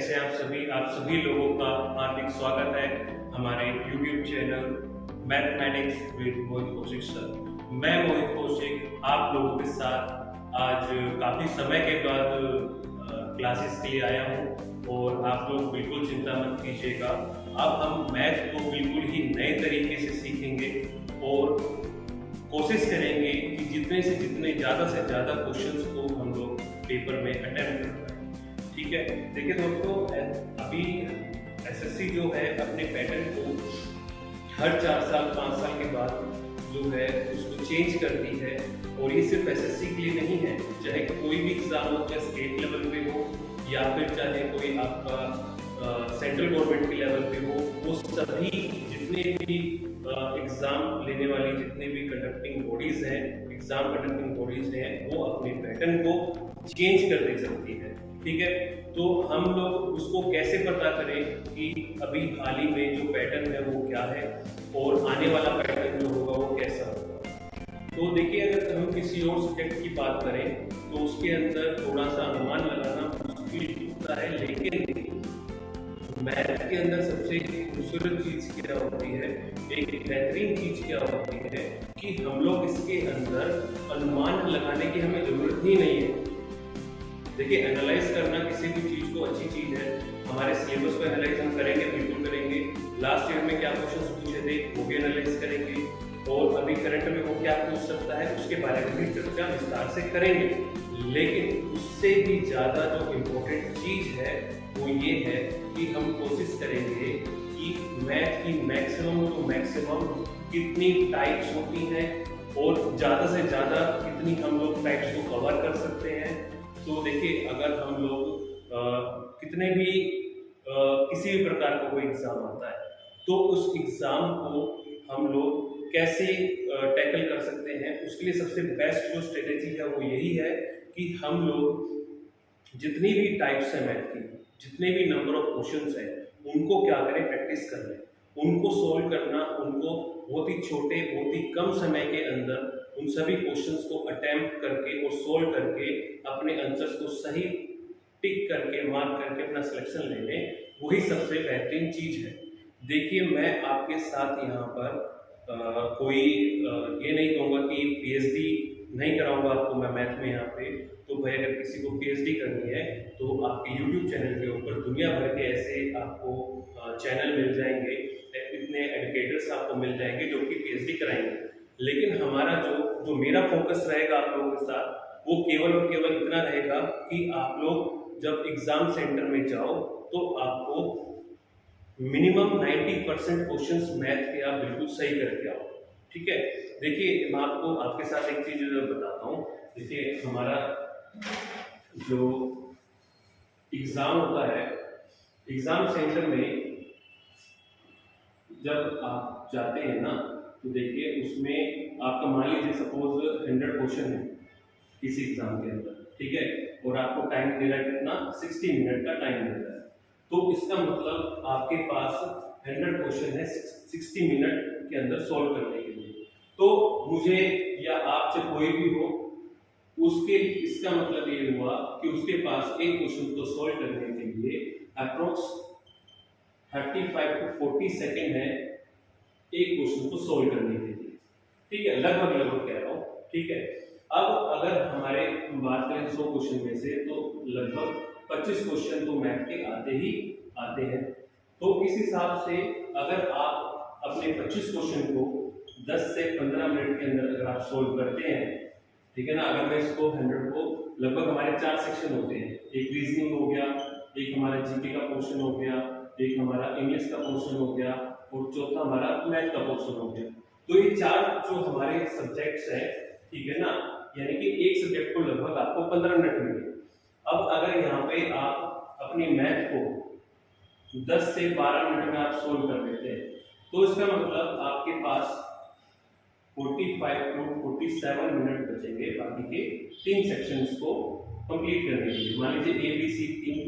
कैसे आप सभी लोगों का हार्दिक स्वागत है हमारे YouTube channel mathematics with Mohit Kaushik sir. मैं मोहित कौशिक आप लोगों के साथ आज काफ़ी समय के बाद क्लासेस के लिए आया हूँ और आप लोग बिल्कुल चिंता मत कीजिएगा। अब हम मैथ को बिल्कुल ही नए तरीके से सीखेंगे और कोशिश करेंगे कि जितने ज़्यादा से ज़्यादा क्वेश्चंस को हम लोग पेपर में अटेम्प्ट कर पाएं। ठीक है, देखिए दोस्तों, अभी एसएससी जो है अपने पैटर्न को हर 4 साल 5 साल के बाद जो है उसको चेंज करती है। और ये सिर्फ एसएससी के लिए नहीं है, चाहे कोई भी एग्जाम हो, चाहे स्टेट लेवल पे हो या फिर चाहे कोई आपका सेंट्रल गवर्नमेंट के लेवल पे हो, वो सभी जितने भी एग्जाम लेने वाली जितने भी कंडक्टिंग बॉडीज हैं, एग्जाम कंडक्टिंग बॉडीज हैं, वो अपने पैटर्न को चेंज कर दे सकती है। ठीक है, तो हम लोग उसको कैसे पता करें कि अभी हाल ही में जो पैटर्न है वो क्या है और आने वाला पैटर्न जो होगा वो कैसा होगा। तो देखिए, अगर हम किसी और सब्जेक्ट की बात करें तो उसके अंदर थोड़ा सा अनुमान लगाना मुश्किल होता है, लेकिन मैथ के अंदर सबसे खूबसूरत चीज क्या होती है, एक बेहतरीन चीज क्या होती है कि हम लोग इसके अंदर अनुमान लगाने की हमें जरूरत ही नहीं है। देखिए, एनालाइज करना किसी भी चीज को अच्छी चीज है। हमारे सिलेबस को एनालाइज हम करेंगे, बिल्कुल करेंगे। लास्ट ईयर में क्या क्वेश्चंस पूछे थे वो भी एनालाइज करेंगे, और अभी करंट में वो क्या पूछ सकता है उसके बारे में भी चर्चा विस्तार से करेंगे। लेकिन उससे भी ज्यादा जो इम्पोर्टेंट चीज है वो ये है कि हम कोशिश करेंगे कि मैथ की मैक्सिमम कितनी टाइप्स होती हैं और ज्यादा से ज्यादा कितनी हम लोग टाइप्स को कवर कर सकते हैं। तो देखिए, अगर हम लोग कितने भी किसी भी प्रकार का कोई एग्जाम आता है तो उस एग्जाम को हम लोग कैसे टैकल कर सकते हैं, उसके लिए सबसे बेस्ट जो स्ट्रेटेजी है वो यही है कि हम लोग जितनी भी टाइप्स है मैथ की, जितने भी नंबर ऑफ क्वेश्चंस हैं, उनको क्या करें, प्रैक्टिस कर लें। उनको सोल्व करना, उनको बहुत ही छोटे, बहुत ही कम समय के अंदर उन सभी क्वेश्चंस को अटेम्प्ट करके और सोल्व करके अपने आंसर्स को सही टिक करके, मार्क करके अपना सिलेक्शन ले लें, वही सबसे बेहतरीन चीज है। देखिए, मैं आपके साथ यहाँ पर कोई ये नहीं कहूँगा कि पीएचडी नहीं कराऊंगा आपको मैं मैथ में यहाँ पे। तो भाई, अगर किसी को पीएचडी करनी है तो आपके यूट्यूब चैनल के ऊपर दुनिया भर के ऐसे आपको चैनल मिल जाएंगे, इतने एजुकेटर्स आपको मिल जाएंगे जो कि पीएचडी कराएंगे। लेकिन हमारा जो मेरा फोकस रहेगा आप लोगों के साथ, वो केवल और केवल इतना रहेगा कि आप लोग जब एग्जाम सेंटर में जाओ तो आपको मिनिमम 90% क्वेश्चंस मैथ के आप बिल्कुल सही करके आओ। ठीक है, देखिए, मैं आपको आपके साथ एक चीज बताता हूँ। देखिए, हमारा जो एग्जाम होता है, एग्जाम सेंटर में जब आप जाते हैं ना, तो देखिए उसमें आपका मान लीजिए सपोज 100 क्वेश्चन है किसी एग्जाम के अंदर, ठीक है, और आपको टाइम दे रहा है कितना, 60 मिनट का टाइम दे रहा है। तो इसका मतलब आपके पास 100 क्वेश्चन है 60 मिनट के अंदर सॉल्व करने के लिए। तो मुझे या आपसे कोई भी हो, उसके इसका मतलब ये हुआ कि उसके पास एक क्वेश्चन को सॉल्व करने के लिए अप्रोक्स 35 to 40 सेकेंड है एक क्वेश्चन को सॉल्व करने के लिए। ठीक है, लगभग कह रहा हूँ। ठीक है, अब अगर हमारे बात करें 100 क्वेश्चन में से, तो लगभग 25 क्वेश्चन तो मैथ के आते हैं। तो इस हिसाब से अगर आप अपने 25 क्वेश्चन को 10 से 15 मिनट के अंदर अगर आप सोल्व करते हैं, ठीक है ना, अगर मैं इसको 100 को लगभग हमारे 4 सेक्शन होते हैं, एक रीजनिंग हो गया, एक हमारा जीके का पोर्शन हो गया, एक हमारा इंग्लिश का पोर्शन हो गया और चौथा हमारा मैथ का पोर्शन हो गया। तो ये 4 जो हमारे सब्जेक्ट्स हैं, ठीक है ना, यानी कि एक सब्जेक्ट को लगभग आपको 15 मिनट मिले। अब अगर यहाँ पे आप अपनी मैथ को 10 से 12 मिनट में आप सोल्व कर देते हैं, तो इसका मतलब आपके पास 45 to 47 मिनट बचेंगे बाकी के 3 सेक्शंस को कंप्लीट करने के लिए। मान लीजिए A B C 3,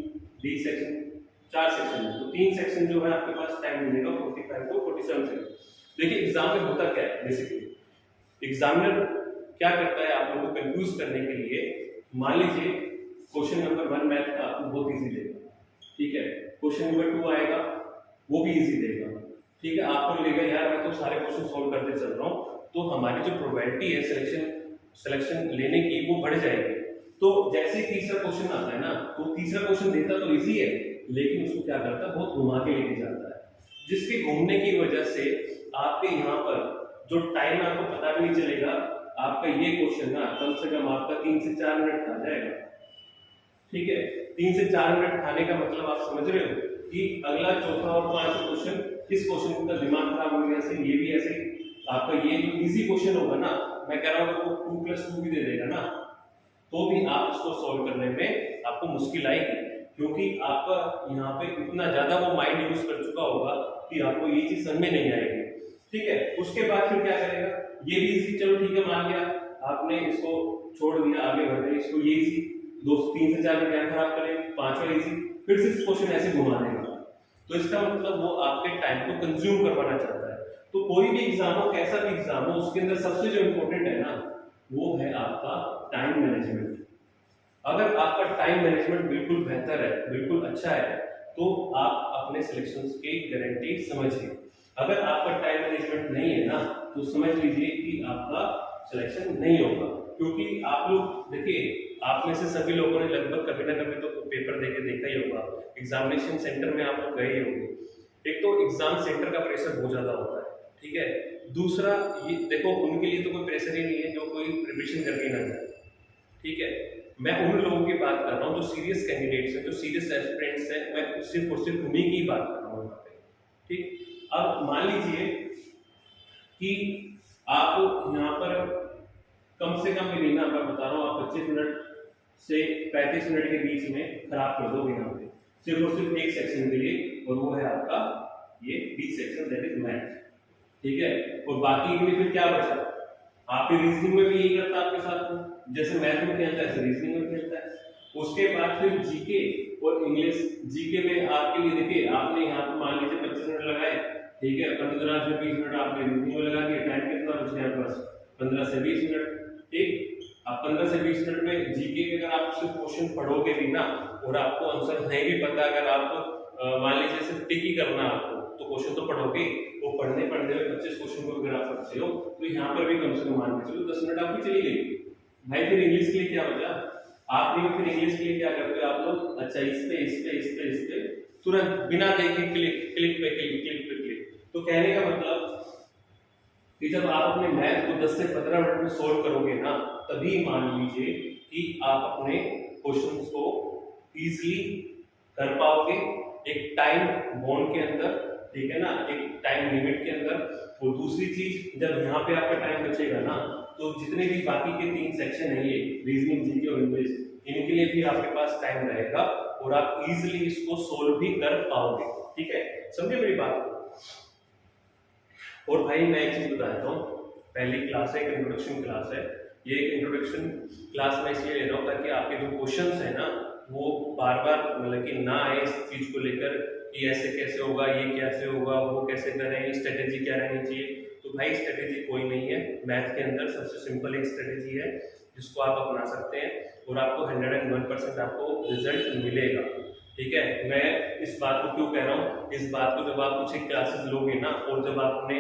D section 4 section है, तो 3 सेक्शन जो है आपके पास टाइम मिलेगा 45 to 47 सेकंड। देखिए, एग्जाम में होता क्या है, बेसिकली एग्जामिनर क्या करता है आप लोगों को कंफ्यूज करने के लिए। मान लीजिए क्वेश्चन नंबर 1 मैथ का आपको बहुत इजी देगा, ठीक है। क्वेश्चन नंबर 2 आएगा, वो भी इजी देगा। ठीक है, आपको लगेगा यार मैं तो सारे क्वेश्चन सॉल्व करते चल रहा हूँ, तो हमारी जो प्रोबेबिलिटी है सिलेक्शन लेने की वो बढ़ जाएगी। तो जैसे ही तीसरा क्वेश्चन आता है ना, तो तीसरा क्वेश्चन देता तो इजी है, लेकिन उसको क्या करता है, बहुत घुमा के लेके जाता है, जिसके घूमने की वजह से आपके यहाँ पर जो टाइम है आपको पता भी नहीं चलेगा। आपका ये क्वेश्चन ना कम से कम आपका 3 से 4 मिनट खा जाएगा। ठीक है, 3 से 4 मिनट खाने का मतलब आप समझ रहे हो कि अगला चौथा और पांचवा क्वेश्चन, इस क्वेश्चन का दिमाग खराब होने से ये भी ऐसे आपका ये जो इजी क्वेश्चन होगा ना, मैं कह रहा हूँ वो 2+2 भी दे देगा ना, तो भी आप इसको सॉल्व करने में आपको मुश्किल आएगी, क्योंकि आपका यहाँ पे इतना ज्यादा वो माइंड यूज कर चुका होगा कि आपको ये चीज समझ में नहीं आएगी। ठीक है, उसके बाद फिर क्या करेगा, ये भी इजी, चलो ठीक है मान लिया आपने इसको छोड़ दिया, आगे बढ़ रहे इसको ये इजी, 3 से 4 मिनट टाइम खराब करें, पांचवा इजी, फिर से क्वेश्चन ऐसे घुमा देगा। तो इसका मतलब वो आपके टाइम को कंज्यूम करवाना चाहता है। तो कोई भी एग्जाम हो, कैसा भी एग्जाम हो, उसके अंदर सबसे जो इंपॉर्टेंट है ना, वो है आपका टाइम मैनेजमेंट। अगर आपका टाइम मैनेजमेंट बिल्कुल बेहतर है, बिल्कुल अच्छा है, तो आप अपने सिलेक्शंस की गारंटी समझिए। अगर आपका टाइम मैनेजमेंट नहीं है ना, तो समझ लीजिए कि आपका सिलेक्शन नहीं होगा। क्योंकि आप लोग देखिए, आप में से सभी लोगों ने लगभग कभी ना कभी तो पेपर देके देखा ही होगा, एग्जामिनेशन सेंटर में आप लोग गए होंगे। एक तो एग्जाम सेंटर का प्रेशर बहुत ज्यादा होता है, ठीक है। दूसरा ये देखो, उनके लिए तो कोई प्रेशर ही नहीं है जो कोई प्रिपरेशन करके ना जाए, ठीक है। मैं उन लोगों की बात कर रहा हूँ जो सीरियस कैंडिडेट्स हैं, जो सीरियस एस्पिरेंट्स हैं, मैं सिर्फ और सिर्फ उन्हीं की बात कर रहा हूँ यहाँ पे। ठीक, अब मान लीजिए कि आप यहाँ पर कम से कम भी ना, मैं बता रहा हूँ, आप 25 मिनट से 35 मिनट के बीच में खराब कर दोगे यहाँ पे, सिर्फ और सिर्फ एक सेक्शन के लिए, और वो है आपका ये B section, that is math. ठीक है, और बाकी के लिए फिर क्या बचा, आपकी रीजनिंग में भी यही करता है आपके साथ में, जैसे मैथ में खेलता है ऐसे रीजनिंग में खेलता है। उसके बाद फिर जीके और इंग्लिश। जीके में आपके लिए देखिए, आपने यहाँ पे मान लीजिए 25 मिनट लगाए, ठीक है, 15 से 20 मिनट आपने रीजनिंग में लगा दिए, टाइम कितना बच गया आपके पास, 15 से 20 मिनट। ठीक, आप 15 से 20 मिनट में जीके के अगर आप सिर्फ क्वेश्चन पढ़ोगे भी ना, और आपको आंसर नहीं भी पता, अगर आप मान लीजिए सिर्फ टिक ही करना आपको, तो क्वेश्चन तो पढ़ोगे, वो पढ़ने पढ़ने में 25 क्वेश्चन को अगर आप पढ़ते हो, तो यहाँ पर भी कम से कम मान के चलो 10 मिनट आपकी चली गई भाई। फिर इंग्लिश के लिए क्या बचा, आपने फिर इंग्लिश के लिए क्या करते हो आप लोग, अच्छा इस पे तुरंत बिना देखे क्लिक पे क्लिक। तो कहने का मतलब कि जब आप अपने मैथ को 10 से 15 मिनट में सोल्व करोगे ना, तभी मान लीजिए कि आप अपने क्वेश्चंस को इजीली कर पाओगे, एक टाइम बॉन्ड के अंदर, ठीक है ना, एक टाइम लिमिट के अंदर। और दूसरी चीज, जब यहाँ पे आपका टाइम बचेगा ना, तो जितने भी बाकी के 3 सेक्शन है, ये रीजनिंग, जीके और इंग्लिश, इनके लिए भी आपके पास टाइम रहेगा और आप इजीली इसको सोल्व भी कर पाओगे। ठीक है, समझे मेरी बात। और भाई मैं एक चीज बता देता हूँ, पहली क्लास है, एक इंट्रोडक्शन क्लास है। ये एक इंट्रोडक्शन क्लास मैं इसलिए ले रहा हूँ ताकि आपके जो क्वेश्चंस है ना, वो बार बार मतलब कि ना आए इस चीज को लेकर कि ऐसे कैसे होगा, ये कैसे होगा, वो कैसे करें, स्ट्रेटेजी क्या रहनी चाहिए। तो भाई स्ट्रेटेजी कोई नहीं है, मैथ के अंदर सबसे सिंपल एक स्ट्रेटेजी है जिसको आप अपना सकते हैं और आपको 101% आपको रिजल्ट मिलेगा। ठीक है, मैं इस बात को क्यों कह रहा हूँ, इस बात को जब आप कुछ एक क्लासेस लोगे ना, और जब आप अपने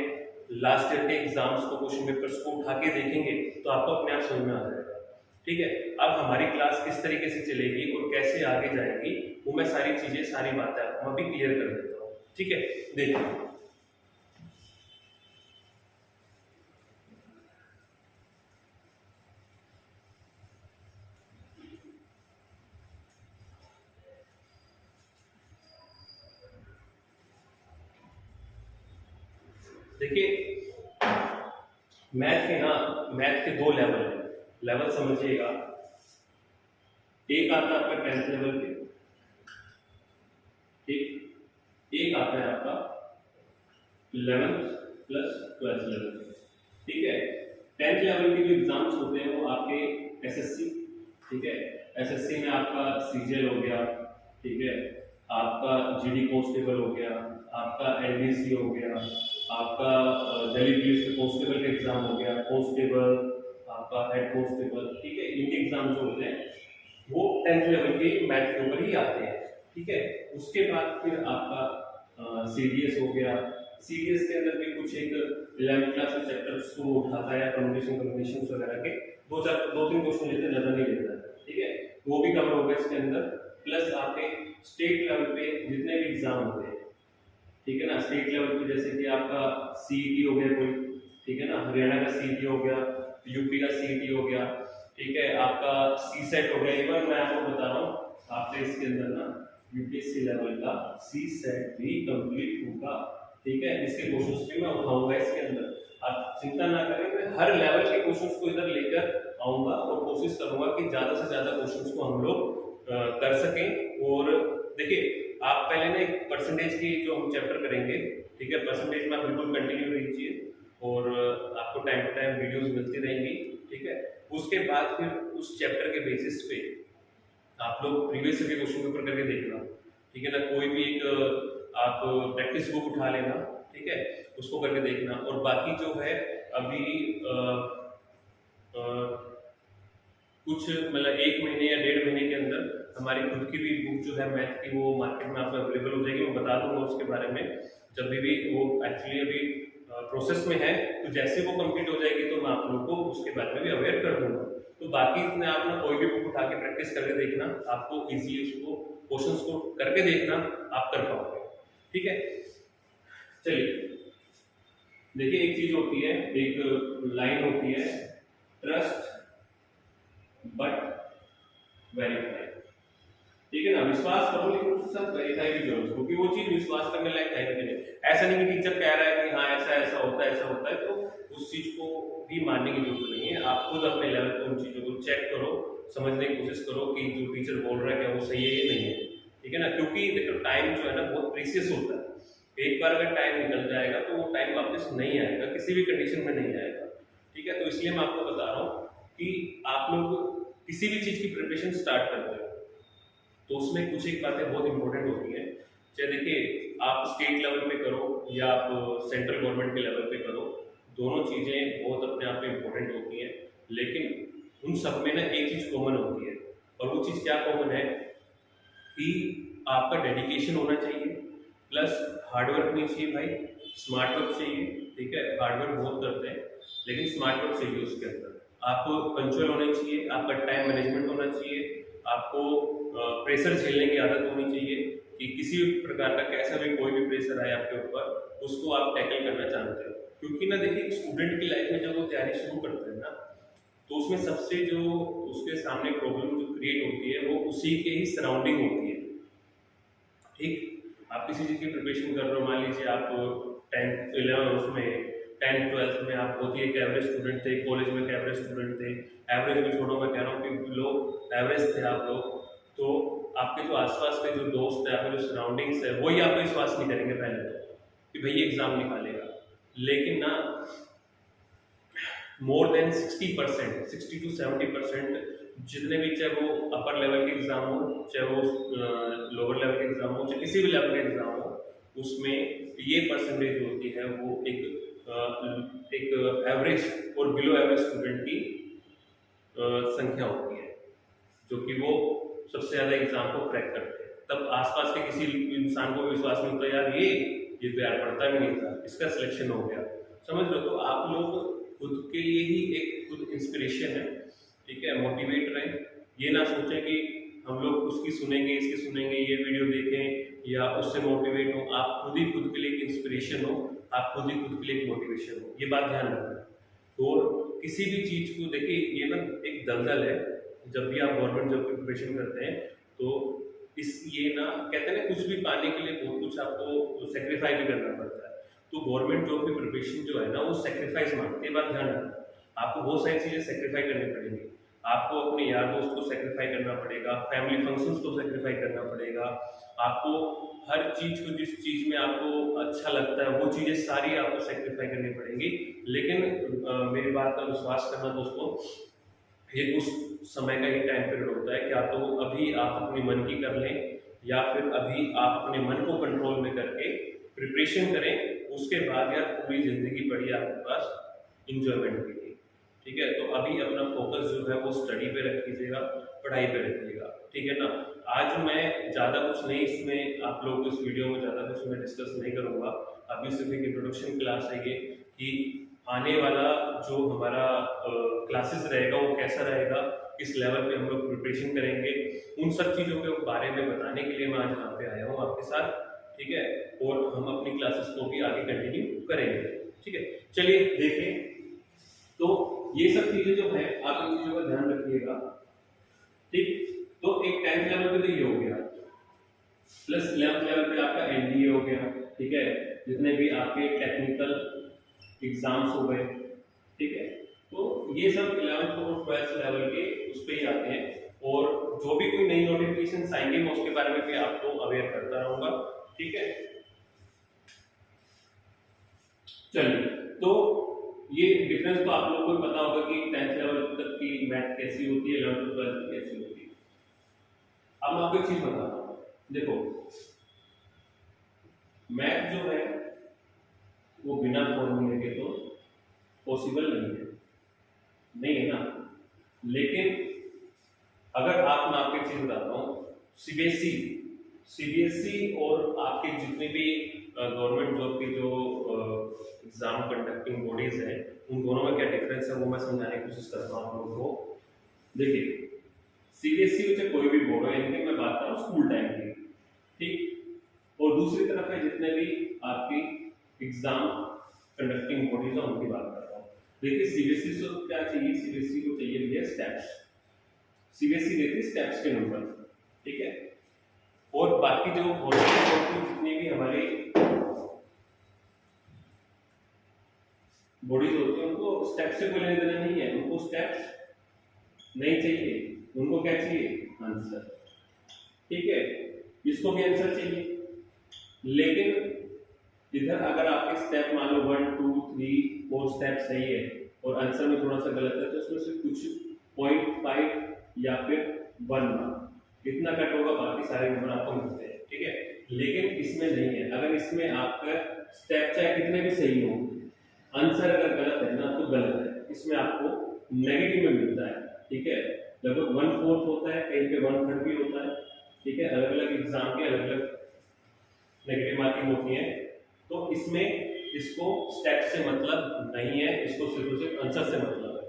लास्ट ईयर के एग्जाम्स को, क्वेश्चन पेपर्स को उठा के देखेंगे, तो आपको अपने आप समझ में आ जाएगा। ठीक है, अब हमारी क्लास किस तरीके से चलेगी और कैसे आगे जाएगी, वो मैं सारी चीजें, सारी बातें आपको अभी क्लियर कर देता हूँ। ठीक है, देखिए मैथ के 2 लेवल है, लेवल समझिएगा। एक आता है आपका 10th लेवल पे, ठीक, एक आता है आपका 11th प्लस 12th लेवल पे। ठीक है, 10th लेवल के जो एग्जाम्स होते हैं वो आपके एसएससी, ठीक है, एसएससी में आपका सीजीएल हो गया, ठीक है, आपका जीडी कांस्टेबल हो गया, आपका एलडीसी हो गया, आपका दिल्ली पुलिस के कांस्टेबल का एग्जाम हो गया, कांस्टेबल, आपका हेड कांस्टेबल। ठीक है, इनके एग्जाम जो होते हैं वो 10th लेवल के मैथ के ऊपर ही आते हैं। ठीक है। उसके बाद फिर आपका सीडीएस हो गया। सीडीएस के अंदर भी कुछ एक 11th क्लास के चैप्टर्स को उठाता है, कम्युनिकेशन कम्युनिकेशन वगैरह के दो तीन क्वेश्चन लेते हैं, ज़्यादा नहीं लेता है, ठीक है। वो भी कवर होगा इसके अंदर। प्लस आपके स्टेट लेवल पे जितने भी एग्जाम होते हैं, ठीक है ना, स्टेट लेवल पे जैसे कि आपका सीईटी हो गया कोई, ठीक है ना, हरियाणा का सीईटी हो गया, यूपी का सीईटी हो गया, ठीक है, आपका सीसेट हो गया। इवन मैं आपको बता रहा हूँ आपके इसके अंदर ना यूपीएससी लेवल का सीसेट भी कंप्लीट होगा, ठीक है। इसके क्वेश्चंस भी मैं उठाऊंगा इसके अंदर, आप चिंता ना करें। मैं हर लेवल के क्वेश्चंस को इधर लेकर आऊंगा और कोशिश करूंगा कि ज्यादा से ज्यादा क्वेश्चंस को हम लोग कर सकें। और देखिए, आप पहले ना एक परसेंटेज की जो हम चैप्टर करेंगे, ठीक है, परसेंटेज में आप बिल्कुल कंटिन्यू रहिए और आपको टाइम टू टाइम वीडियोस मिलती रहेंगी, ठीक है। उसके बाद फिर उस चैप्टर के बेसिस पे आप लोग प्रीवियस ईयर के क्वेश्चन पेपर करके देखना, ठीक है ना। कोई भी एक आप प्रैक्टिस बुक उठा लेना, ठीक है, उसको करके देखना। और बाकी जो है अभी कुछ मतलब 1 महीने या 1.5 महीने के अंदर हमारी खुद की भी बुक जो है मैथ की, वो मार्केट में आपको अवेलेबल हो जाएगी। मैं बता दूंगा उसके बारे में जब भी वो एक्चुअली अभी प्रोसेस में है, तो जैसे वो कंप्लीट हो जाएगी तो मैं आप लोग को उसके बारे में भी अवेयर कर दूंगा। तो बाकी इसमें आप ना कोई भी बुक उठा के प्रैक्टिस करके देखना, आपको इजीली उसको क्वेश्चंस को करके देखना, आप कर पाओगे, ठीक है। चलिए, देखिए, एक चीज होती है, एक लाइन होती है, ट्रस्ट बट वेरीफाई, ठीक है ना। विश्वास करो लेकिन उसके साथ वेरीफाई भी करो, क्योंकि वो चीज विश्वास करने लायक है कि नहीं। ऐसा नहीं कि टीचर कह रहा है कि हाँ ऐसा ऐसा होता है, ऐसा होता है, तो उस चीज को भी मानने की जरूरत नहीं है। आप खुद अपने लेवल पर उन चीजों को चेक करो, समझने की कोशिश करो कि जो टीचर बोल रहा है क्या वो सही है या नहीं है, ठीक है ना। क्योंकि देखो, टाइम जो है ना बहुत प्रीसियस होता है। एक बार अगर टाइम निकल जाएगा तो वो टाइम वापस नहीं आएगा, किसी भी कंडीशन में नहीं आएगा, ठीक है। तो इसलिए मैं आपको बता रहा हूँ कि आप लोग किसी भी चीज की प्रिपरेशन स्टार्ट करते हो तो उसमें कुछ एक बातें बहुत इंपॉर्टेंट होती हैं। चाहे देखिए, आप स्टेट लेवल पे करो या आप सेंट्रल गवर्नमेंट के लेवल पे करो, दोनों चीज़ें बहुत अपने आप में इंपॉर्टेंट होती हैं। लेकिन उन सब में ना एक चीज़ कॉमन होती है, और वो चीज़ क्या कॉमन है कि आपका डेडिकेशन होना चाहिए, प्लस हार्डवर्क नहीं चाहिए भाई, स्मार्ट वर्क चाहिए, ठीक है। हार्डवर्क बहुत करते हैं लेकिन स्मार्ट वर्क चाहिए उसके अंदर। आपको पंचुअल होने चाहिए, आपका टाइम मैनेजमेंट होना चाहिए, आपको प्रेशर झेलने की आदत होनी चाहिए कि किसी भी प्रकार का कैसा भी कोई भी प्रेशर आए आपके ऊपर, उसको आप टैकल करना जानते हो। क्योंकि ना देखिए, स्टूडेंट की लाइफ में जब वो तैयारी शुरू करते हैं ना, तो उसमें सबसे जो उसके सामने प्रॉब्लम जो क्रिएट होती है वो उसी के ही सराउंडिंग होती है, ठीक। आप किसी चीज़ की प्रिपरेशन कर रहे हो, मान लीजिए आप 10th 11 उसमें 10th 12th में आप बहुत ही एक एवरेज स्टूडेंट थे, कॉलेज में एक एवरेज स्टूडेंट थे, एवरेज भी छोड़ो, मैं कह रहा हूँ कि लोग एवरेज थे आप लोग, तो आपके जो आसपास के जो दोस्त है, आपके जो सराउंडिंग्स है, वही आपको विश्वास नहीं करेंगे पहले तो कि भाई ये एग्जाम निकालेगा। लेकिन ना मोर देन 60%, 60 to 70% जितने भी, चाहे वो अपर लेवल के एग्जाम हो, चाहे वो लोअर लेवल के एग्जाम हो, चाहे किसी भी लेवल के एग्जाम हो, उसमें ये परसेंटेज होती है वो एक एवरेज और बिलो एवरेज स्टूडेंट की संख्या होती है, जो कि वो सबसे ज़्यादा एग्जाम को क्रैक करते हैं। तब आसपास के किसी इंसान को विश्वास नहीं होता, यार ये तो यार पढ़ता भी नहीं था, इसका सिलेक्शन हो गया, समझ लो। तो आप लोग खुद के लिए ही एक खुद इंस्पिरेशन है, ठीक है। मोटिवेट रहें, ये ना सोचें कि हम लोग उसकी सुनेंगे, इसकी सुनेंगे, ये वीडियो देखें या उससे मोटिवेट हो। आप खुद ही खुद के लिए एक इंस्पिरेशन हो, आप खुद ही खुद के लिए एक मोटिवेशन हो, ये बात ध्यान रखना। तो किसी भी चीज़ को देखिए, ये ना एक दलदल है। जब भी आप गवर्नमेंट जॉब की प्रिपरेशन करते हैं तो ये ना कहते हैं ना, कुछ भी पाने के लिए बहुत कुछ आपको सेक्रीफाइस भी करना पड़ता है। तो गवर्नमेंट जॉब की प्रिपरेशन जो है ना, वो सेक्रीफाइस मांगती है, बात ध्यान रखना। आपको बहुत सारी चीज़ें सेक्रीफाई करनी पड़ेंगी। आपको अपने यार दोस्त को सेक्रीफाई करना पड़ेगा, फैमिली फंक्शंस को सेक्रीफाई करना पड़ेगा, आपको हर चीज़ को, जिस चीज़ में आपको अच्छा लगता है वो चीज़ें सारी आपको सेक्रीफाई करनी पड़ेंगी। लेकिन मेरी बात का विश्वास करना दोस्तों, ये उस समय का ही टाइम पीरियड होता है कि आप तो अभी आप अपने मन की कर लें, या फिर अभी आप अपने मन को कंट्रोल में करके प्रिपरेशन करें। उसके बाद यार पूरी ज़िंदगी पड़ी है आपके पास इंजॉयमेंट के लिए, ठीक है। तो अभी अपना फोकस जो है वो स्टडी पे रखिएगा, पढ़ाई पे रखिएगा, ठीक है ना। आज मैं ज़्यादा कुछ नहीं इसमें आप लोगों को इस वीडियो में ज़्यादा कुछ मैं डिस्कस नहीं करूँगा। अभी सिर्फ एक इंट्रोडक्शन क्लास है ये कि आने वाला जो हमारा क्लासेस रहेगा वो कैसा रहेगा, किस लेवल पे हम लोग प्रिपरेशन करेंगे, उन सब चीज़ों के बारे में बताने के लिए मैं आज यहाँ पे आया हूँ आपके साथ, ठीक है। और हम अपनी क्लासेस को भी आगे कंटिन्यू करेंगे, ठीक है। चलिए देखें, तो ये सब चीज़ें जो है आप इन चीज़ों का ध्यान रखिएगा, ठीक। तो एक 10th लेवल पे तो ये हो गया, प्लस 11th लेवल पे आपका एनडीए हो गया, ठीक है। जितने भी आपके टेक्निकल एग्जाम्स हो गए, ठीक है। तो ये सब 11th और 12th लेवल के उस पे ही आते हैं, और जो भी कोई नई नोटिफिकेशन आएंगे मैं उसके बारे में भी आपको अवेयर करता रहूंगा, ठीक है। चलिए, तो ये डिफरेंस तो आप लोगों को पता होगा कि 10th लेवल तक की मैथ कैसी होती है, 11th और 12th कैसी होती है। अब मैं आपको एक चीज बताता हूँ, देखो मैथ जो है वो बिना फॉर्मूले के तो पॉसिबल नहीं है ना। लेकिन अगर मैं आपको एक चीज बताता हूँ, सीबीएसई और आपके जितने भी गवर्नमेंट जॉब की जो एग्जाम कंडक्टिंग बॉडीज हैं, उन दोनों में क्या डिफरेंस है वो मैं समझाने की कोशिश करता हूँ आप लोगों को। देखिए, सीबीएसई चाहे कोई भी बोर्ड है, यानी मैं बात कर रहा हूँ स्कूल टाइम की, ठीक। और दूसरी तरफ है जितने भी आपकी एग्जाम कंडक्टिंग बॉडीज है उनकी बात कर रहा हूँ। देखिए, सीबीएसई को क्या चाहिए, सीबीएसई को चाहिए भैया स्टेप्स। सीबीएसई देती है स्टेप्स के नंबर, ठीक है। और बाकी जो जितनी भी हमारी बॉडीज होती है उनको स्टेप्स से कोई लेना देना नहीं है, उनको स्टेप्स नहीं चाहिए, उनको क्या चाहिए, आंसर, ठीक है। इसको भी आंसर चाहिए, लेकिन इधर अगर आपके स्टेप मान लो 1 2 3 4 स्टेप सही है और आंसर में थोड़ा सा गलत है, तो उसमें से कुछ 0.5 या फिर 1 इतना कट होगा, बाकी सारे नंबर आपको मिलते हैं, ठीक है। लेकिन इसमें नहीं है, अगर इसमें आपका स्टेप चाहे कितने भी सही हो, आंसर अगर गलत है ना तो गलत है, इसमें आपको नेगेटिव में मिलता है, ठीक है। लगभग 1/4 होता है, कहीं पे 1/3 भी होता है, ठीक है। अलग अलग एग्जाम के अलग अलग नेगेटिव मार्किंग होती है, तो इसमें इसको स्टेप से मतलब नहीं है, इसको सिर्फ आंसर से मतलब है,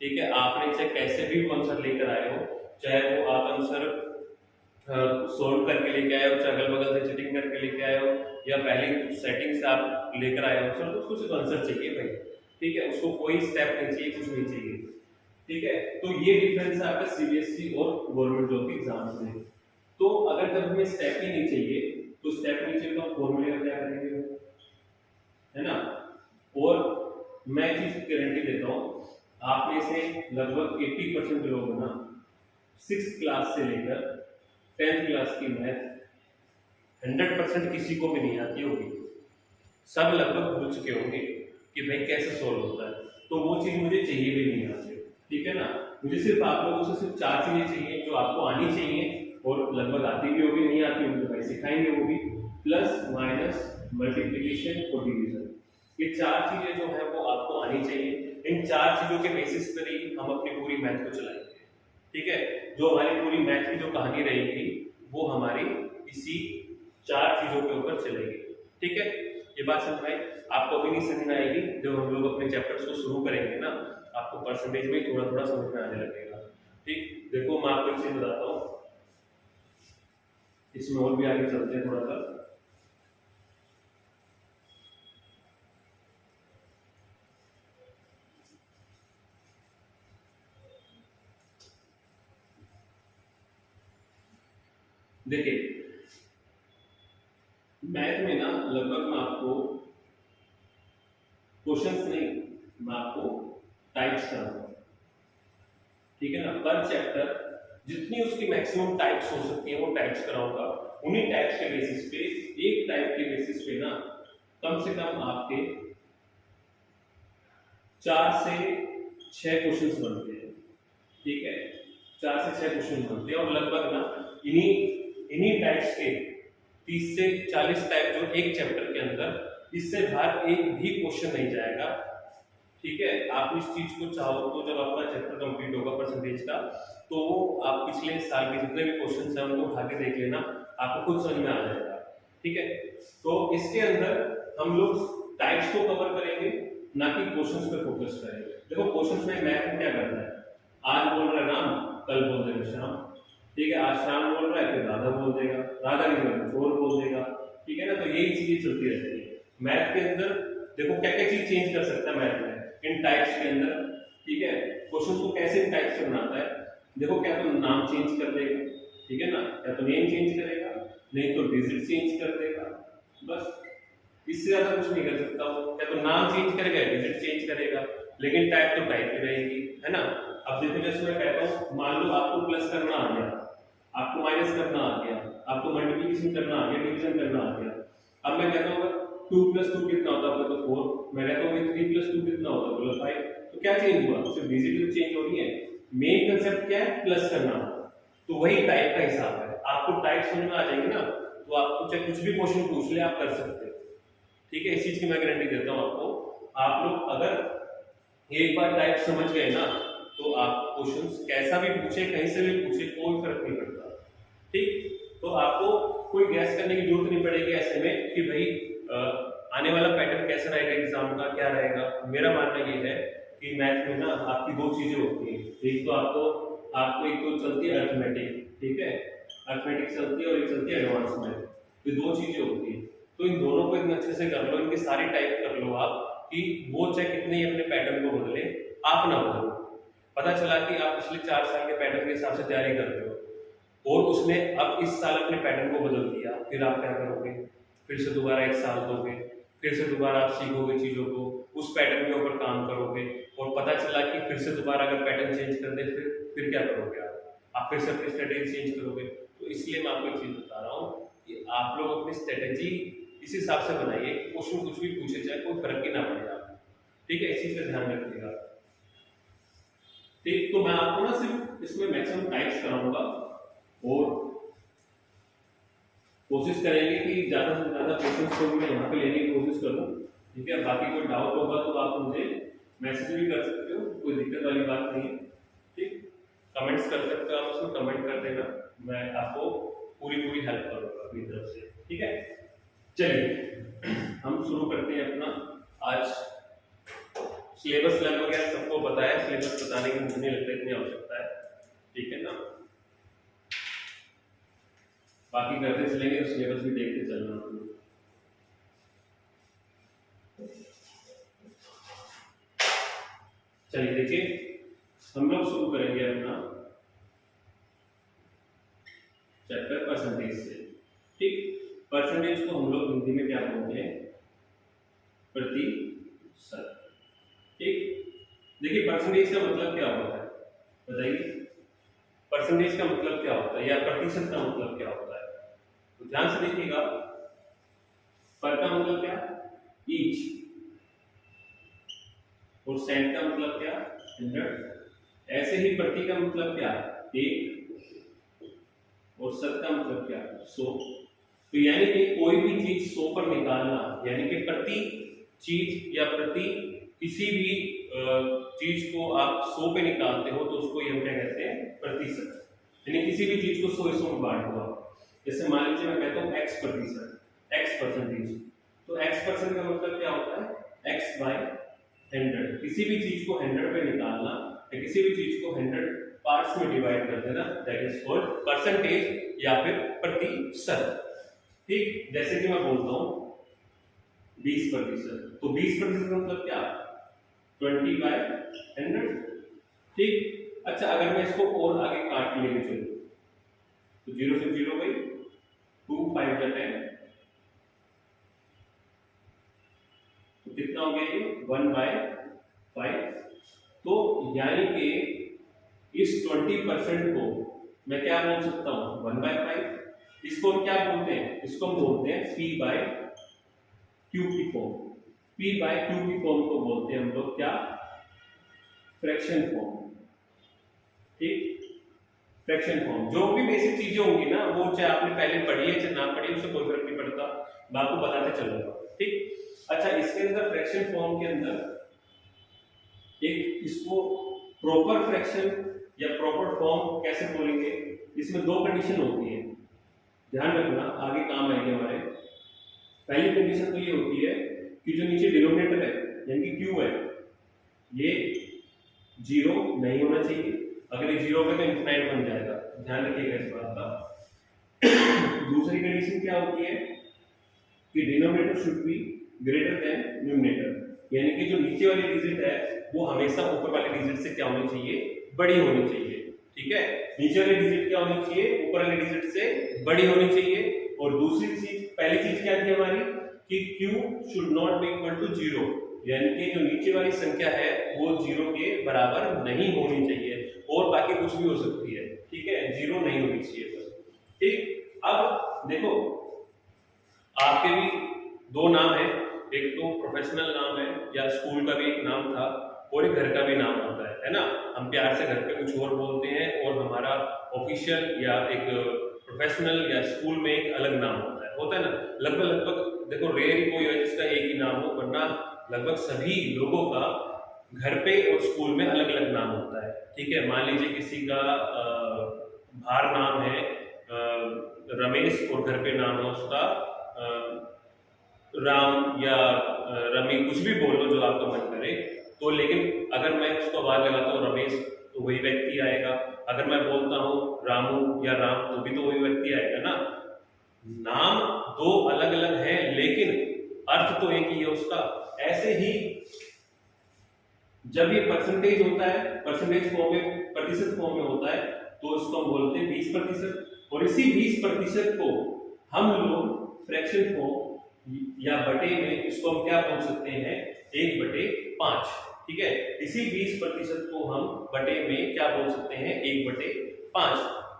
ठीक है। आपने इसे कैसे भी आंसर लेकर आए हो, चाहे वो आप आंसर सोल्व करके लेके आए हो, चाहे अगल बगल से चीटिंग करके लेके आए हो, या पहले सेटिंग से आप लेकर आए हो आंसर, तो उसको सिर्फ आंसर चाहिए भाई, ठीक है। उसको कोई स्टेप नहीं चाहिए, कुछ नहीं चाहिए, ठीक है। तो ये डिफरेंस है आपका सीबीएसई और गवर्नमेंट जॉब के एग्जाम्स में। तो अगर जब हमें स्टेप ही नहीं चाहिए, तो स्टेप नहीं चाहिए तो हम फॉर्मूले का क्या करेंगे, है ना। और मैं चीज गारंटी देता हूँ, आप में से लगभग 80% लोग ना 6th क्लास से लेकर 10th क्लास की मैथ 100% किसी को भी नहीं आती होगी, सब लगभग भूल चुके होंगे कि भाई कैसे सोल्व होता है। तो वो चीज मुझे चाहिए भी नहीं आती, ठीक है ना। मुझे सिर्फ आप लोगों से सिर्फ 4 चीजें चाहिए जो आपको आनी चाहिए, और लगभग आती भी होगी, नहीं आती होगी तो भाई सिखाएंगे वो भी, प्लस माइनस मल्टीप्लिकेशन और डिवीजन। ये 4 चीजें जो है वो आपको आनी चाहिए। इन 4 चीजों के बेसिस पर ही हम अपनी पूरी मैथ को चलाएंगे, ठीक है। जो हमारी पूरी मैथ की जो कहानी रहेगी वो हमारी इसी 4 चीजों के ऊपर चलेगी, ठीक है। ये बात समझ में आई? आपको अभी नहीं समझ में आएगी, जब हम लोग अपने चैप्टर्स को शुरू करेंगे ना, आपको परसेंटेज में थोड़ा थोड़ा समझ में आने लगेगा, ठीक। देखो, मैं आपको एक चीज बताता हूँ, इसमें और भी आगे चलते हैं थोड़ा सा। देखिए, मैथ में ना लगभग मैं आपको क्वेश्चंस नहीं, मैं आपको टाइप्स कराऊंगा, ठीक है ना। पर चैप्टर जितनी उसकी मैक्सिमम टाइप्स हो सकती है वो टाइप्स कराऊंगा। उन्हीं टाइप्स के बेसिस पे, एक टाइप के बेसिस पे ना कम से कम आपके 4 से 6 क्वेश्चंस बनते हैं, ठीक है। 4 से 6 क्वेश्चन बनते हैं, और लगभग ना इन्हीं टाइप्स के 30 से 40 टाइप जो एक चैप्टर के अंदर, इससे बाहर एक भी क्वेश्चन नहीं जाएगा, ठीक है, आप इस चीज को चाहो तो जब आपका चैप्टर कंप्लीट होगा परसेंटेज का, तो आप पिछले साल के जितने भी क्वेश्चन हैं उनको उठा के देख लेना, आपको खुद समझ में आ जाएगा। ठीक है, तो इसके अंदर हम लोग टाइप्स को कवर करेंगे, ना कि क्वेश्चंस पे फोकस करेंगे। देखो क्वेश्चंस में मैथ में क्या करना है, आज बोल रहा है राम, कल बोल देगा श्याम। ठीक है, आज श्याम बोल रहा है फिर राधा बोल देगा, राधा नहीं बोल कुछ और बोल देगा। ठीक है ना, तो यही चीजें चलती रहती है मैथ के अंदर। देखो क्या क्या चीज चेंज कर सकता है मैथ में इन टाइप्स के अंदर। ठीक है, क्वेश्चन को कैसे इन टाइप्स से बनाता है, देखो क्या तो नाम चेंज कर देगा, ठीक है ना, या तो नेम चेंज करेगा, नहीं तो डिजिट चेंज कर देगा, बस इससे ज्यादा कुछ नहीं कर सकता वो। या तो नाम चेंज करेगा, डिजिट चेंज करेगा, लेकिन टाइप तो टाइप ही रहेगी, है ना। अब देखो जैसे मैं कहता हूँ, मान लो आपको प्लस करना आ गया, आपको माइनस करना आ गया, आपको मल्टीप्लिकेशन करना आ गया, डिवीजन करना आ गया। अब मैं कहता हूँ 2 + 2 कितना होता है, तो 4। मैं कहता हूँ 3 + 2 कितना होता है, बोलो 5। तो क्या चेंज हुआ, सिर्फ डिजिट चेंज हो रही है, मेन कंसेप्ट क्या है, प्लस करना। तो वही टाइप का हिसाब है। आपको टाइप समझ में आ जाएगी ना, तो आपको चाहे कुछ भी क्वेश्चन पूछ ले आप कर सकते हो। ठीक है, इस चीज की मैं गारंटी देता हूँ आपको। आप लोग अगर एक बार टाइप समझ गए ना, तो आप क्वेश्चंस कैसा भी पूछे, कहीं से भी पूछे, कोई फर्क नहीं पड़ता। ठीक, तो आपको कोई गैस करने की जरूरत नहीं पड़ेगी ऐसे में कि भाई आने वाला पैटर्न कैसा रहेगा, एग्जाम का क्या रहेगा। मेरा मानना ये है कि मैथ में ना आपकी दो चीजें होती हैं, एक तो आपको एक तो चलती है अर्थमेटिक, ठीक है, अर्थमेटिक चलती है, और एक चलती है एडवांस मैथ। ये दो चीजें होती है, तो इन दोनों को इतने अच्छे से कर लो, इनकी सारी टाइप कर लो आप, कि वो चाहे कितने ही अपने पैटर्न को बदले, आप ना बदलो। पता चला कि आप पिछले 4 साल के पैटर्न के हिसाब से तैयारी कर रहे हो और उसने अब इस साल अपने पैटर्न को बदल दिया, फिर आप क्या करोगे, फिर से दोबारा 1 साल दोगे, फिर से दोबारा आप सीखोगे चीजों को, उस पैटर्न के ऊपर काम करोगे, और पता चला कि फिर से दोबारा अगर पैटर्न चेंज कर दे, फिर क्या करोगे आप फिर से अपनी स्ट्रेटेजी चेंज करोगे। तो इसलिए मैं आपको एक चीज बता रहा हूँ कि आप लोग अपनी स्ट्रेटेजी इस हिसाब से बनाइए, क्वेश्चन कुछ भी पूछे जाए कोई फर्क ही ना पड़े आप। ठीक है, इस चीज का ध्यान रखिएगा। ठीक, तो मैं आपको ना सिर्फ इसमें मैक्सिमम टाइप्स कराऊंगा और कोशिश करेंगे कि ज्यादा से ज्यादा क्वेश्चंस को मैं यहाँ पे लेने की कोशिश करूँ। ठीक है, बाकी कोई डाउट होगा तो आप मुझे मैसेज भी कर सकते हो, कोई दिक्कत वाली बात नहीं है। ठीक, कमेंट्स कर सकते हो, आप उसमें कमेंट कर देना, मैं आपको पूरी हेल्प करूंगा अपनी तरफ से। ठीक है, चलिए हम शुरू करते हैं अपना। आज सिलेबस लगभग यार सबको पता है, सिलेबस बताने की मुझे नहीं लगता इतनी आवश्यकता है। ठीक है ना, बाकी करते चलेंगे तो सिलेबस भी देखते चलना। चलिए देखिए, हम लोग शुरू करेंगे अपना चैप्टर परसेंटेज से। ठीक, परसेंटेज को हम लोग हिंदी में क्या बोलते हैं, प्रतिशत। ठीक, देखिए परसेंटेज का मतलब क्या होता है, बताइए परसेंटेज का मतलब क्या होता है, या प्रतिशत का मतलब क्या होता है। तो ध्यान से देखिएगा, पर का मतलब क्या, ईच, और सेंट का मतलब क्या, 100। ऐसे ही प्रति का मतलब क्या, एक, और शत का मतलब क्या, 100। तो यानी कि कोई भी चीज 100 पर निकालना, यानी कि प्रति चीज या प्रति किसी भी चीज को आप 100 पे निकालते हो तो उसको हम क्या कहते हैं, प्रतिशत। यानी किसी भी चीज को 100 में बांट दो आप। जैसे मान लीजिए मैं कहता हूँ x प्रतिशत, x परसेंटेज, तो x परसेंट का मतलब क्या होता है, x/100। किसी भी चीज को 100 पे निकालना या किसी भी चीज को 100 पार्ट्स में डिवाइड कर देना, दैट इज कॉल्ड परसेंटेज या फिर प्रतिशत। ठीक, जैसे कि मैं बोलता हूँ 20%, तो 20% का मतलब क्या, 20/100। ठीक, अच्छा अगर मैं इसको और आगे काट के लेके चलूं तो 0 से 0 गई, 2 5 10, तो कितना हो गया ये, 1/5। तो यानी कि इस 20% को मैं क्या बोल सकता हूँ, 1/5। इसको हम क्या बोलते हैं, इसको हम बोलते हैं P/Q की फॉर्म। P/Q की फॉर्म को बोलते हैं हम लोग क्या, फ्रैक्शन फॉर्म। ठीक, फ्रैक्शन फॉर्म। जो भी बेसिक चीजें होंगी ना, वो चाहे आपने पहले पढ़ी है चाहे ना पढ़ी, उससे कोई फर्क नहीं पड़ता, मैं आपको बताते चलूंगा। ठीक, अच्छा इसके अंदर फ्रैक्शन फॉर्म के अंदर एक इसको प्रॉपर फ्रैक्शन या प्रॉपर फॉर्म कैसे बोलेंगे, इसमें दो कंडीशन होती है, ध्यान रखना आगे काम आएंगे हमारे। पहली कंडीशन तो ये होती है कि जो नीचे डिनोमिनेटर है यानी कि क्यू है ये जीरो नहीं होना चाहिए, अगर ये जीरो होगा तो इनफिनाइट बन जाएगा, ध्यान रखिएगा इस बात का। दूसरी कंडीशन क्या होती है कि denominator should be greater than numerator, यानी कि जो नीचे वाली डिजिट है वो हमेशा ऊपर वाले डिजिट से क्या होनी चाहिए, बड़ी होनी चाहिए। ठीक है, नीचे वाली डिजिट क्या होनी चाहिए, ऊपर वाली डिजिट से बड़ी होनी चाहिए। और दूसरी चीज, पहली चीज क्या थी हमारी कि q should not be equal to zero, यानी कि जो नीचे वाली संख्या है वो जीरो के बराबर नहीं होनी चाहिए, और बाकी कुछ भी हो सकती है। ठीक है, जीरो नहीं होनी चाहिए बस। ठीक, अब देखो आपके भी दो नाम है, एक तो प्रोफेशनल नाम है या स्कूल का भी एक नाम था, और एक घर का भी नाम होता है ना। हम प्यार से घर पे कुछ और बोलते हैं और हमारा ऑफिशियल या एक प्रोफेशनल या स्कूल में एक अलग नाम होता है ना। लगभग देखो रेयर ही कोई है जिसका एक ही नाम हो, वरना लगभग सभी लोगों का घर पे और स्कूल में अलग अलग नाम होता है। ठीक है, मान लीजिए किसी का भार नाम है रमेश और घर पे नाम है उसका राम या रमी, कुछ भी बोल लो जो आपका मन करे। तो लेकिन अगर मैं उसको आवाज लगाता हूँ रमेश तो वही व्यक्ति आएगा, अगर मैं बोलता हूँ रामू या राम तो भी तो वही व्यक्ति आएगा ना। नाम दो अलग अलग हैं लेकिन अर्थ तो एक ही है उसका। ऐसे ही जब ये परसेंटेज होता है, परसेंटेज फॉर्म में, प्रतिशत फॉर्म में होता है, तो इसको हम बोलते हैं 20%, और इसी 20% को हम लोग फ्रैक्शन फॉर्म या बटे में इसको हम क्या बोल सकते हैं, 1/5। ठीक है, इसी 20% को हम बटे में क्या बोल सकते हैं, 1/5।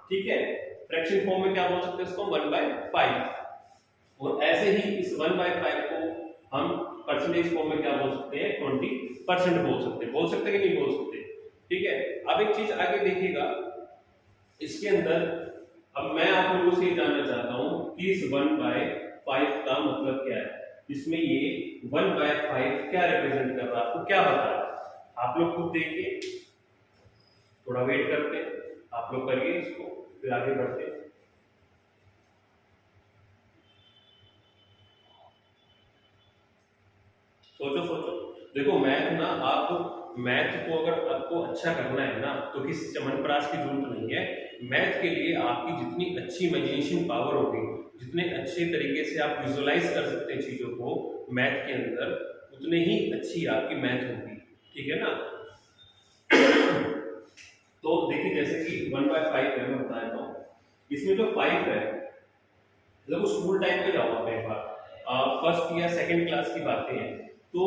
ठीक है, फ्रैक्शन फॉर्म में क्या बोल सकते हैं इसको, 1/5। और ऐसे ही इस 1/5 को हम परसेंटेज फॉर्म में क्या बोल सकते हैं, 20% बोल सकते हैं कि नहीं बोल सकते। ठीक है, अब एक चीज आगे देखिएगा इसके अंदर, अब मैं आप लोगों से जानना चाहता हूं कि इस 1/5 का मतलब क्या है। इसमें ये 1/5 क्या रिप्रेजेंट कर रहा है, आपको क्या बता रहा है, आप लोग खुद देखिए, थोड़ा वेट करते हैं, आप लोग करिए इसको, फिर आगे बढ़ते हैं। सोचो, देखो मैथ ना, आप मैथ को अगर आपको अच्छा करना है ना तो किसी चमनप्राश की जरूरत नहीं है। मैथ के लिए आपकी जितनी अच्छी इमेजिनेशन पावर होगी, जितने अच्छे तरीके से आप विजुअलाइज कर सकते हैं चीजों को मैथ के अंदर, उतने ही अच्छी आपकी मैथ होगी। ठीक है ना। तो देखिए जैसे कि 1/5 है, मैं बता देता हूँ, इसमें जो 5 है, जब स्कूल टाइम पे जाओ आप एक बार, फर्स्ट या सेकंड क्लास की बातें हैं, तो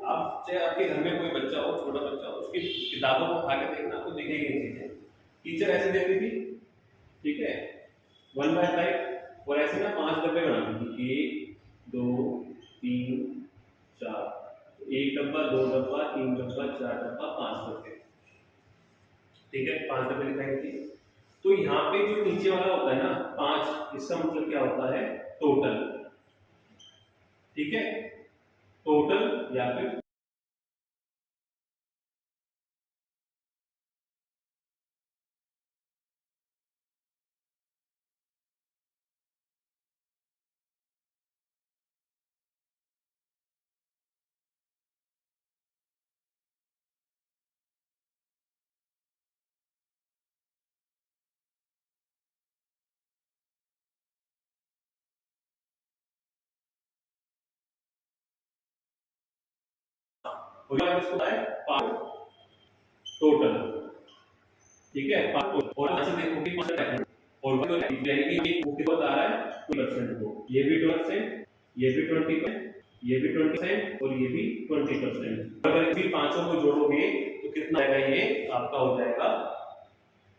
आप चाहे आपके घर में कोई बच्चा हो, छोटा बच्चा हो, उसकी किताबों को उठा के देखना, आपको दिखेगी ये चीजें। टीचर ऐसे देती थी, ठीक है, 1/5, और ऐसे ना 5 डब्बे बनाती थी, 1 2 3 4, 1 डब्बा, 2 डब्बा, 3 डब्बा, 4 डब्बा, 5 डब्बे। ठीक है, 5 डब्बे दिखाई थी। तो यहाँ पे जो नीचे वाला होता है ना 5, इसका मतलब क्या होता है, टोटल। ठीक है, टोटल या फिर इसको है टोटल। ठीक है, और यहाँ से देखो कि और यानी कि ये वो बता रहा है 20% को, ये भी 20%, ये भी 20%, ये भी 20% और ये भी 20%। अगर इन पांचों को जोड़ोगे तो कितना आएगा, ये आपका हो जाएगा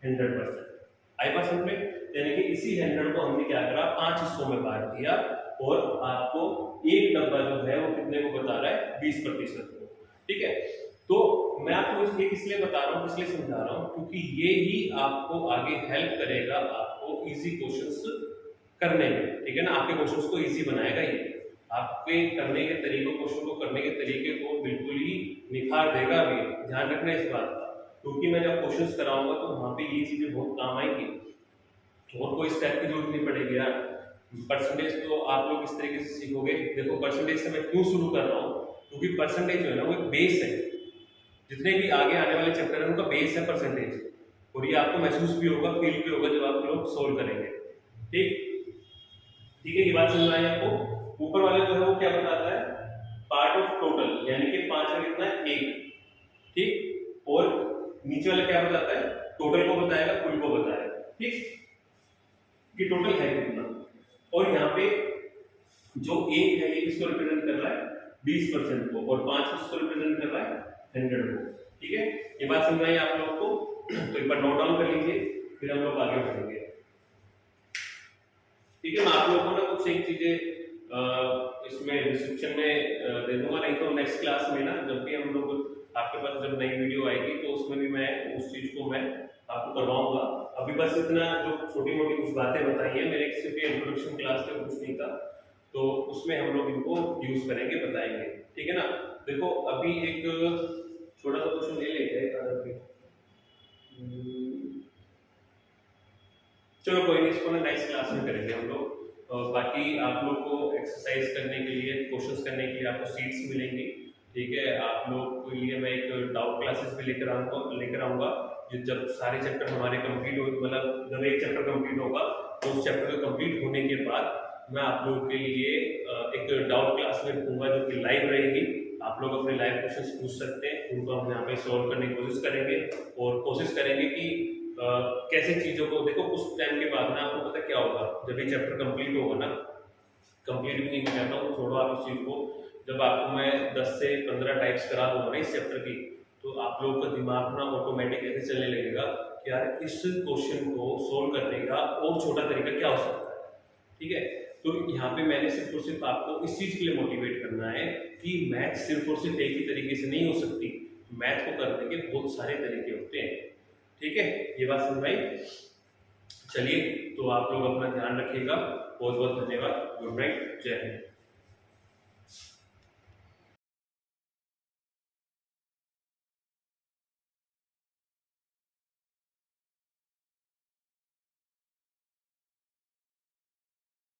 100%। आई परसेंट में, यानी कि इसी 100 को हमने क्या करा, 5 हिस्सों में बांट दिया, और आपको एक डब्बा जो है वो कितने को बता रहा है, 20% को। ठीक है, तो मैं आपको ये इसलिए बता रहा हूँ, इसलिए समझा रहा हूँ, क्योंकि ये ही आपको आगे हेल्प करेगा, आपको इजी क्वेश्चंस करने में। ठीक है ना, आपके क्वेश्चंस को इजी बनाएगा ये। आपके करने के तरीकों, क्वेश्चन को करने के तरीके को बिल्कुल ही निखार देगा भी। ध्यान रखना इस बात का, क्योंकि मैं जब क्वेश्चंस कराऊंगा तो वहां पे ये चीजें बहुत काम आएंगी और कोई स्टेप की जरूरत नहीं पड़ेगी यार। परसेंटेज तो आप लोग इस तरीके से सीखोगे। देखो परसेंटेज से मैं क्यों शुरू कर रहा हूँ, क्योंकि परसेंटेज जो है ना वो एक बेस है। जितने भी आगे आने वाले चैप्टर है उनका बेस है परसेंटेज, और ये आपको महसूस भी होगा, फील भी होगा जब आप लोग सोल्व करेंगे। ठीक ठीक है, ये बात समझ आई आपको। ऊपर वाले जो है वो क्या बताता है, पार्ट ऑफ टोटल, यानी कि 5 का कितना है 1। ठीक, और नीचे वाला क्या बताता है, टोटल को बताएगा, कुल को बताएगा। ठीक, कि टोटल है कितना। और यहाँ पे जो 1 है ये किसको रिप्रेजेंट कर रहा है, 20% को, और 5 किसको रिप्रेजेंट कर रहा है, 100 को। ठीक है, ये बात समझ आई आप लोगों को। तो एक बार नोट डाउन कर लीजिए, फिर हम लोग आगे बढ़ेंगे। ठीक है, मैं आप लोगों को ना कुछ एक चीजें इसमें डिस्क्रिप्शन में दे दूंगा, नहीं तो नेक्स्ट क्लास में ना जब भी हम लोग आपके पास जब नई वीडियो आएगी तो उसमें भी मैं उस चीज को मैं आपको करवाऊंगा। अभी बस इतना जो छोटी मोटी कुछ बातें बताई है, मेरे सिर्फ इंट्रोडक्शन क्लास में कुछ नहीं था, तो उसमें हम लोग इनको यूज करेंगे, बताएंगे। ठीक है ना। देखो अभी एक छोटा सा क्वेश्चन ले लेते हैं, चलो कोई नहीं, इसको ना नेक्स्ट क्लास में करेंगे हम लोग। बाकी आप लोग को एक्सरसाइज करने के लिए, क्वेश्चंस करने के लिए आपको सीट्स मिलेंगी। ठीक है, आप लोग के लिए मैं एक डाउट क्लासेस भी लेकर आऊंगा। जब सारे चैप्टर हमारे कंप्लीट हो, मतलब जब एक चैप्टर कंप्लीट होगा तो उस चैप्टर को कंप्लीट होने के बाद मैं आप लोगों के लिए एक डाउट क्लास में रखूंगा जो कि लाइव रहेगी। आप लोग अपने लाइव क्वेश्चंस पूछ सकते हैं, उनको हम यहाँ पे सॉल्व करने की कोशिश करेंगे, और कोशिश करेंगे कि कैसे चीज़ों को, देखो कुछ टाइम के बाद ना आपको पता क्या होगा, जब ये चैप्टर कंप्लीट होगा ना, कंप्लीट भी नहीं कहता हूँ, छोड़ो आप इस चीज़ को, जब आपको मैं 10 से 15 टाइप्स करा दूंगा ना इस चैप्टर की, तो आप लोगों का दिमाग ना ऑटोमेटिक ऐसे चलने लगेगा कि यार इस क्वेश्चन को सोल्व करने का और छोटा तरीका क्या हो सकता है। ठीक है, तो यहाँ पे मैंने सिर्फ और सिर्फ आपको इस चीज़ के लिए मोटिवेट करना है कि मैथ सिर्फ और सिर्फ एक ही तरीके से नहीं हो सकती, मैथ को करने के बहुत सारे तरीके होते हैं। ठीक है, ये बात समझ आई। चलिए, तो आप लोग अपना ध्यान रखिएगा, बहुत बहुत धन्यवाद, गुड नाइट, जय हिंद।